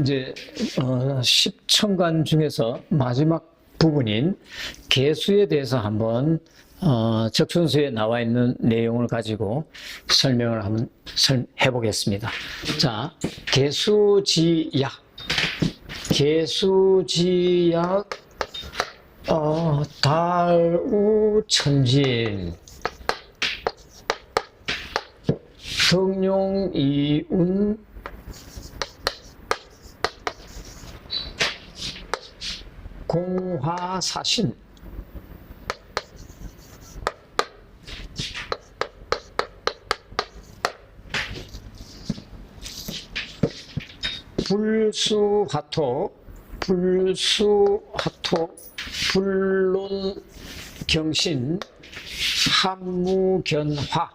이제 십천간 중에서 마지막 부분인 개수에 대해서 한번 적순수에 나와 있는 내용을 가지고 설명을 한번 해보겠습니다. 자, 개수지약, 개수지약, 달우천진, 덕룡이운, 공화사신, 불수화토, 불론경신, 한무견화,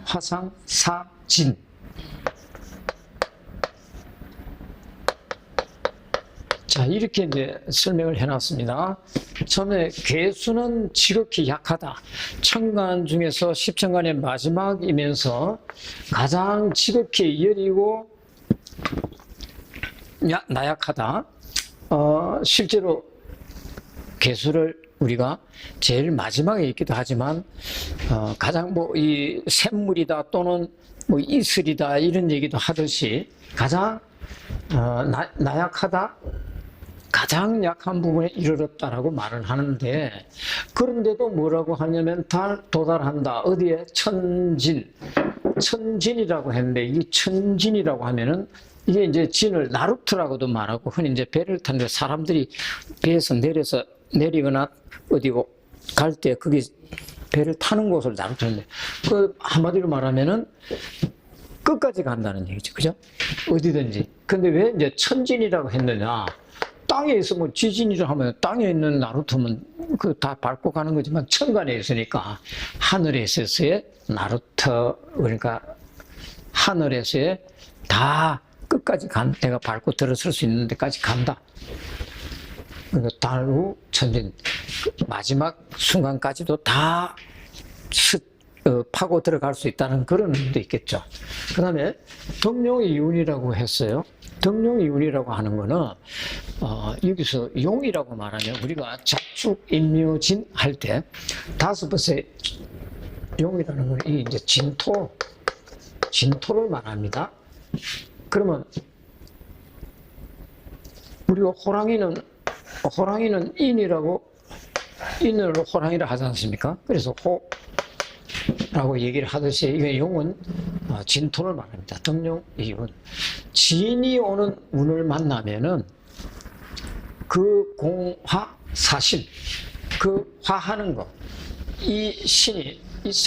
화상사진. 자, 이렇게 이제 설명을 해놨습니다. 처음에 개수는 지극히 약하다. 천간 중에서 십천간의 마지막이면서 가장 지극히 여리고 나약하다. 실제로 개수를 우리가 제일 마지막에 있기도 하지만 가장 이 샘물이다 또는 이슬이다 이런 얘기도 하듯이 가장 나약하다, 가장 약한 부분에 이르렀다라고 말을 하는데, 그런데도 뭐라고 하냐면 도달한다. 어디에? 천진이라고 했는데, 이 천진이라고 하면은 이게 이제 진을 나루트라고도 말하고, 흔히 이제 배를 타는데 사람들이 배에서 내리거나 어디고 갈 때 거기 배를 타는 곳을 나루트인데, 그 한마디로 말하면은 끝까지 간다는 얘기죠. 그죠? 어디든지. 근데 왜 이제 천진이라고 했느냐? 땅에 있으면 지진이라 하면 땅에 있는 나루토면 그 다 밟고 가는 거지만 천간에 있으니까 하늘에서의 나루토, 그러니까 하늘에서의 다 끝까지 내가 밟고 들어설 수 있는 데까지 간다. 그러니까 달우 천진 마지막 순간까지도 다 파고 들어갈 수 있다는 그런 의미도 있겠죠. 그 다음에 덕룡이운이라고 했어요. 덕룡이운이라고 하는 거는 여기서 용이라고 말하면 우리가 자축인묘진 할 때 다섯 번째 용이라는 건 이 이제 진토를 말합니다. 그러면 우리가 호랑이는 인으로 호랑이를 하지 않습니까? 그래서 라고 얘기를 하듯이 이게 용은 진토를 말합니다. 덕룡이운. 진이 오는 운을 만나면은 그 공화사신, 그 화하는 거, 이 신이,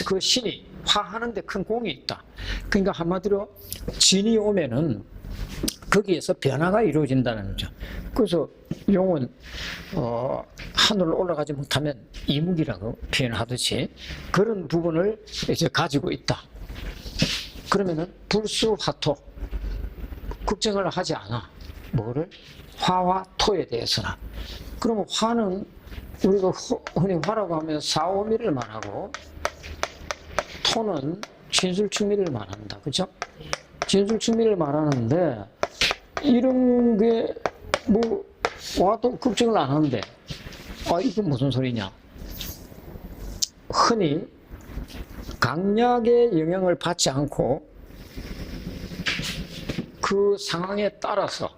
그 신이 화하는데 큰 공이 있다. 그러니까 한마디로 진이 오면은 거기에서 변화가 이루어진다는 거죠. 그래서 용은 하늘로 올라가지 못하면 이묵이라고 표현하듯이 그런 부분을 이제 가지고 있다. 그러면은 불수화토, 걱정을 하지 않아. 뭐를? 화와 토에 대해서는. 그러면 화는 우리가 흔히 화라고 하면 사오미를 말하고, 토는 진술충미를 말한다. 그죠? 진술충미를 말하는데, 이런 게 와도 걱정을 안 하는데, 이게 무슨 소리냐? 흔히 강약의 영향을 받지 않고 그 상황에 따라서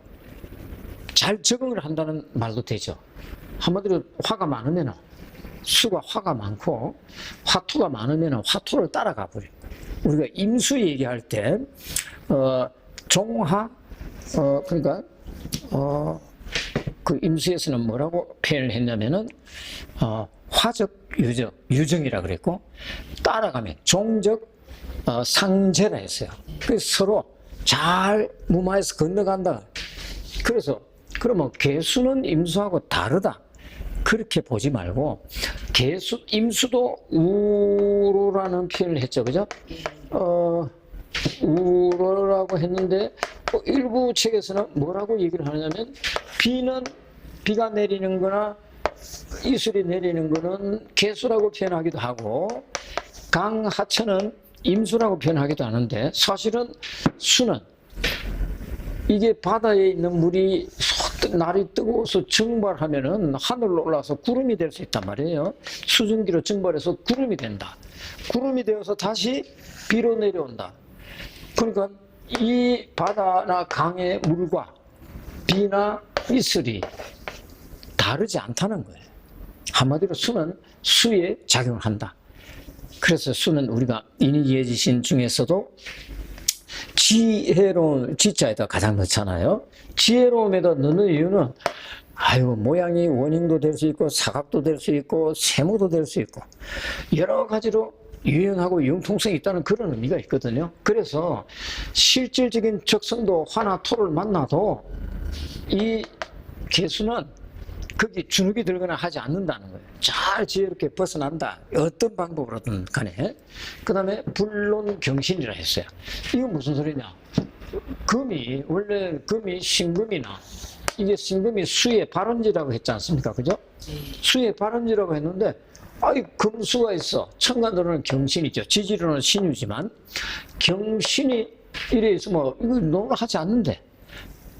잘 적응을 한다는 말도 되죠. 한마디로 화가 많으면 수가 화가 많고 화토가 많으면 화토를 따라가 버려요. 우리가 임수 얘기할 때 종화 그러니까 그 임수에서는 뭐라고 표현을 했냐면은 화적 유정이라 그랬고, 따라가면 종적 상제라 했어요. 그래서 서로 잘 무마해서 건너간다. 그래서 그러면 개수는 임수하고 다르다. 그렇게 보지 말고 임수도 우로라는 표현을 했죠. 그죠? 우로라고 했는데 일부 책에서는 뭐라고 얘기를 하냐면 비가 내리는 거나 이슬이 내리는 거는 개수라고 표현하기도 하고, 강하천은 임수라고 표현하기도 하는데 사실은 수는 이게 바다에 있는 물이 날이 뜨거워서 증발하면은 하늘로 올라와서 구름이 될 수 있단 말이에요. 수증기로 증발해서 구름이 된다. 구름이 되어서 다시 비로 내려온다. 그러니까 이 바다나 강의 물과 비나 이슬이 다르지 않다는 거예요. 한마디로 수는 수에 작용을 한다. 그래서 수는 우리가 인의예지신 중에서도 지혜로운 지자에다 가장 넣잖아요. 지혜로움에다 넣는 이유는 모양이 원형도 될 수 있고 사각도 될 수 있고 세모도 될 수 있고 여러 가지로 유연하고 융통성이 있다는 그런 의미가 있거든요. 그래서 실질적인 적성도 화나 토를 만나도 이 개수는 거기 주눅이 들거나 하지 않는다는 거예요. 잘 지혜롭게 벗어난다. 어떤 방법으로든 간에. 그 다음에 불론경신이라 했어요. 이건 무슨 소리냐? 원래 금이 신금이나 이게 신금이 수의 발원지라고 했지 않습니까? 그죠? 수의 발원지라고 했는데 금수가 있어. 천간으로는 경신이죠. 지지로는 신유지만 경신이 이래 있으면 이거 논하지 않는데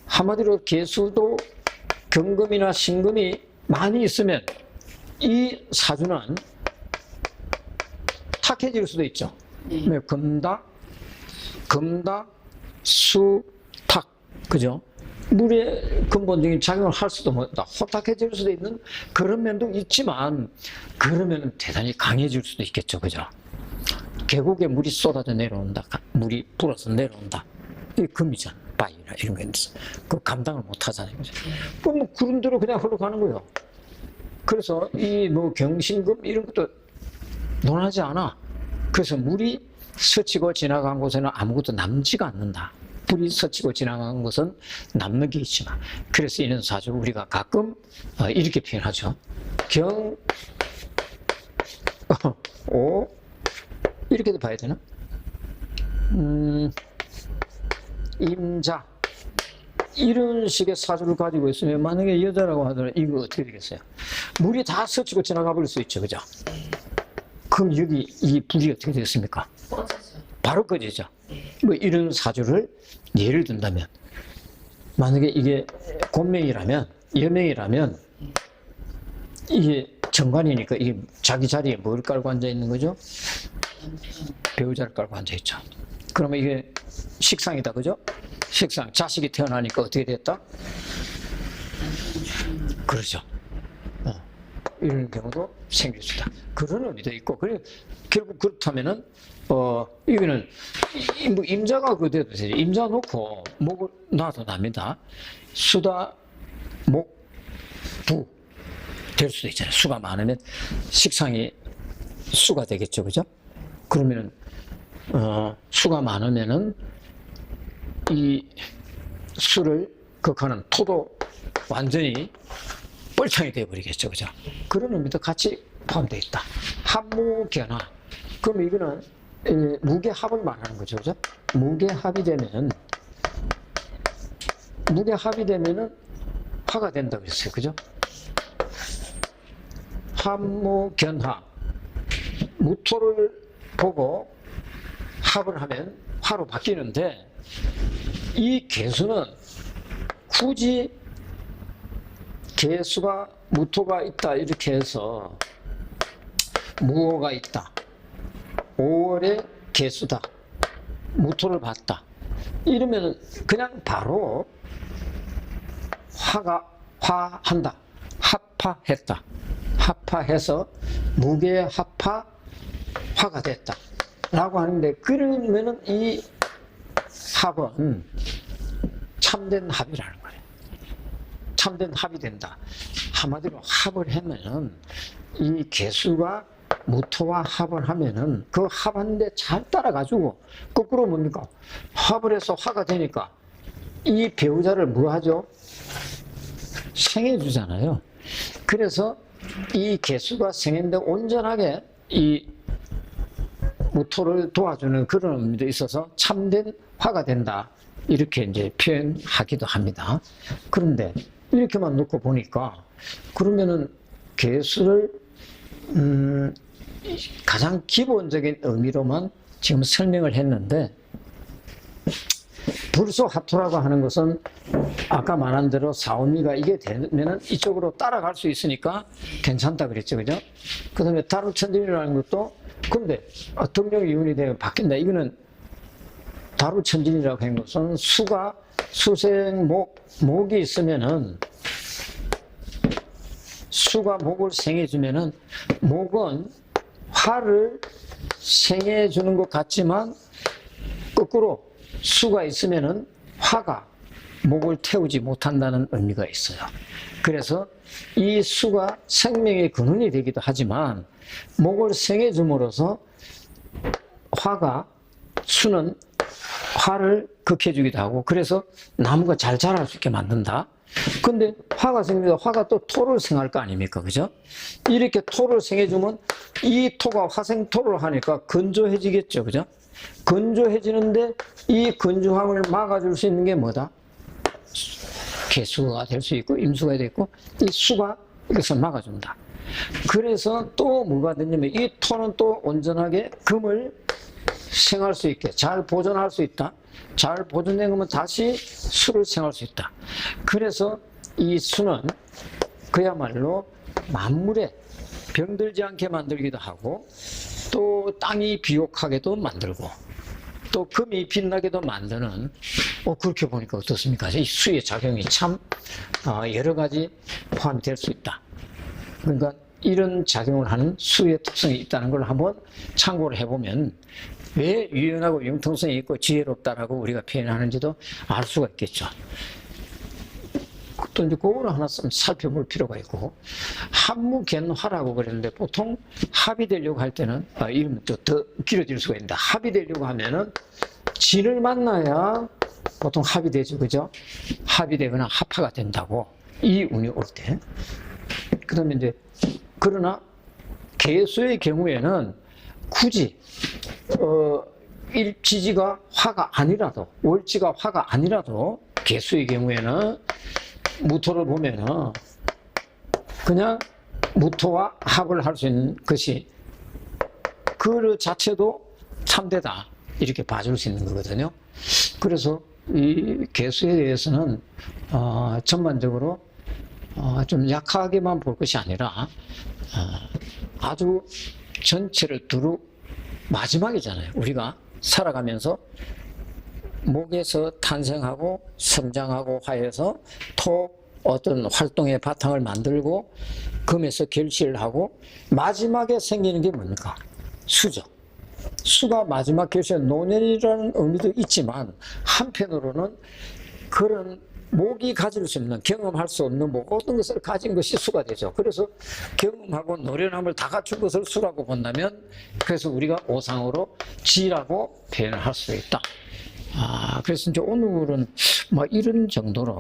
한마디로 개수도 경금이나 신금이 많이 있으면 이 사주는 탁해질 수도 있죠. 금다, 수, 탁. 그죠? 물의 근본적인 작용을 할 수도 없다. 호탁해질 수도 있는 그런 면도 있지만 그러면 대단히 강해질 수도 있겠죠. 그죠? 계곡에 물이 쏟아져 내려온다. 물이 불어서 내려온다. 이게 금이잖아. 바위나 이런 게 있어. 그 감당을 못 하잖아요. 그죠? 그럼 구른 대로 그냥 흘러가는 거예요. 그래서 이 경신금 이런 것도 논하지 않아. 그래서 물이 스치고 지나간 곳에는 아무것도 남지가 않는다. 물이 스치고 지나간 것은 남는 게 있지만. 그래서 이런 사주 우리가 가끔 이렇게 표현하죠. 오 이렇게도 봐야 되나? 임자 이런 식의 사주를 가지고 있으면 만약에 여자라고 하더라도 이거 어떻게 되겠어요? 물이 다 스치고 지나가 버릴 수 있죠. 그죠? 그럼 여기 이 불이 어떻게 되겠습니까? 바로 꺼지죠. 이런 사주를 예를 든다면 만약에 이게 곤명이라면 여명이라면 이게 정관이니까 이게 자기 자리에 뭘 깔고 앉아 있는 거죠? 배우자를 깔고 앉아 있죠. 그러면 이게 식상이다. 그죠? 식상. 자식이 태어나니까 어떻게 됐다? 그러죠. 이런 경우도 생길 수 있다. 그런 의미도 있고, 결국 그렇다면은, 이거는, 임자가 그대로 되죠. 임자 놓고, 목을 놔도 납니다. 수다, 목, 부, 될 수도 있잖아요. 수가 많으면 식상이 수가 되겠죠. 그죠? 그러면은, 수가 많으면은, 이 수를 극하는 토도 완전히 뻘창이 되어버리겠죠. 그죠? 그런 의미도 같이 포함되어 있다. 합무견화. 그럼 이거는 무게합을 말하는 거죠. 그죠? 무게합이 되면은 화가 된다고 했어요. 그죠? 합무견화. 무토를 보고 합을 하면 화로 바뀌는데 이 개수는 굳이 개수가 무토가 있다 이렇게 해서 무호가 있다. 5월에 개수다. 무토를 봤다. 이러면 그냥 바로 화한다. 합화했다. 합화해서 무게합화 화가 됐다. 라고 하는데 그러면은 이 합은 참된 합이라는 거예요. 참된 합이 된다. 한마디로 합을 하면은 이 개수가 무토와 합을 하면은 그 합하는데 잘 따라가지고 거꾸로 뭡니까? 합을 해서 화가 되니까 이 배우자를 뭐 하죠? 생해주잖아요. 그래서 이 개수가 생했는데 온전하게 이 무토를 도와주는 그런 의미도 있어서 참된 화가 된다. 이렇게 이제 표현하기도 합니다. 그런데 이렇게만 놓고 보니까 그러면은 개수를 가장 기본적인 의미로만 지금 설명을 했는데, 불소하토라고 하는 것은 아까 말한 대로 사오미가 이게 되면은 이쪽으로 따라갈 수 있으니까 괜찮다 그랬죠, 그죠? 그 다음에 다루천진이라는 것도, 근데 등력 이온이 되면 바뀐다. 이거는 다루천진이라고 하는 것은 수가 수생 목이 있으면은, 수가 목을 생해주면은 목은 화를 생해주는 것 같지만 거꾸로 수가 있으면은 화가 목을 태우지 못한다는 의미가 있어요. 그래서 이 수가 생명의 근원이 되기도 하지만 목을 생해줌으로써 수는 화를 극해주기도 하고, 그래서 나무가 잘 자랄 수 있게 만든다. 근데 화가 생기면 화가 또 토를 생할 거 아닙니까? 그죠? 이렇게 토를 생해주면 이 토가 화생토를 하니까 건조해지겠죠. 그죠? 건조해지는데 이 건조함을 막아줄 수 있는 게 뭐다? 개수가 될 수 있고 임수가 되고, 이 수가 이것을 막아준다. 그래서 또 뭐가 되냐면 이 토는 또 온전하게 금을 생할 수 있게 잘 보존할 수 있다. 잘 보존된 거면 다시 수를 생할 수 있다. 그래서 이 수는 그야말로 만물에 병들지 않게 만들기도 하고, 또 땅이 비옥하게도 만들고, 또 금이 빛나게도 만드는, 그렇게 보니까 어떻습니까? 이 수의 작용이 참 여러 가지 포함이 될 수 있다. 그러니까 이런 작용을 하는 수의 특성이 있다는 걸 한번 참고를 해보면 왜 유연하고 융통성이 있고 지혜롭다라고 우리가 표현하는지도 알 수가 있겠죠. 또 이제 그거를 하나 살펴볼 필요가 있고, 합무견화라고 그랬는데 보통 합이 되려고 할 때는 이러면 또 더 길어질 수가 있는데, 합이 되려고 하면은 진을 만나야 보통 합이 되죠, 그죠? 합이 되거나 합화가 된다고, 이 운이 올 때. 그다음에 이제 그러나 개수의 경우에는 굳이 지지가 화가 아니라도, 월지가 화가 아니라도 개수의 경우에는 무토를 보면은 그냥 무토와 합을 할 수 있는 것이 그 자체도 참되다, 이렇게 봐줄 수 있는 거거든요. 그래서 이 개수에 대해서는 전반적으로 좀 약하게만 볼 것이 아니라 아주 전체를 두루, 마지막이잖아요. 우리가 살아가면서 목에서 탄생하고 성장하고 하여서 어떤 활동의 바탕을 만들고 금에서 결실을 하고 마지막에 생기는 게 뭡니까? 수죠. 수가 마지막 결실, 노년이라는 의미도 있지만 한편으로는 그런 목이 가질 수 없는, 경험할 수 없는 모든 것을 가진 것이 수가 되죠. 그래서 경험하고 노련함을 다 갖춘 것을 수라고 본다면, 그래서 우리가 오상으로 지라고 표현을 할 수 있다. 그래서 이제 오늘은 뭐 이런 정도로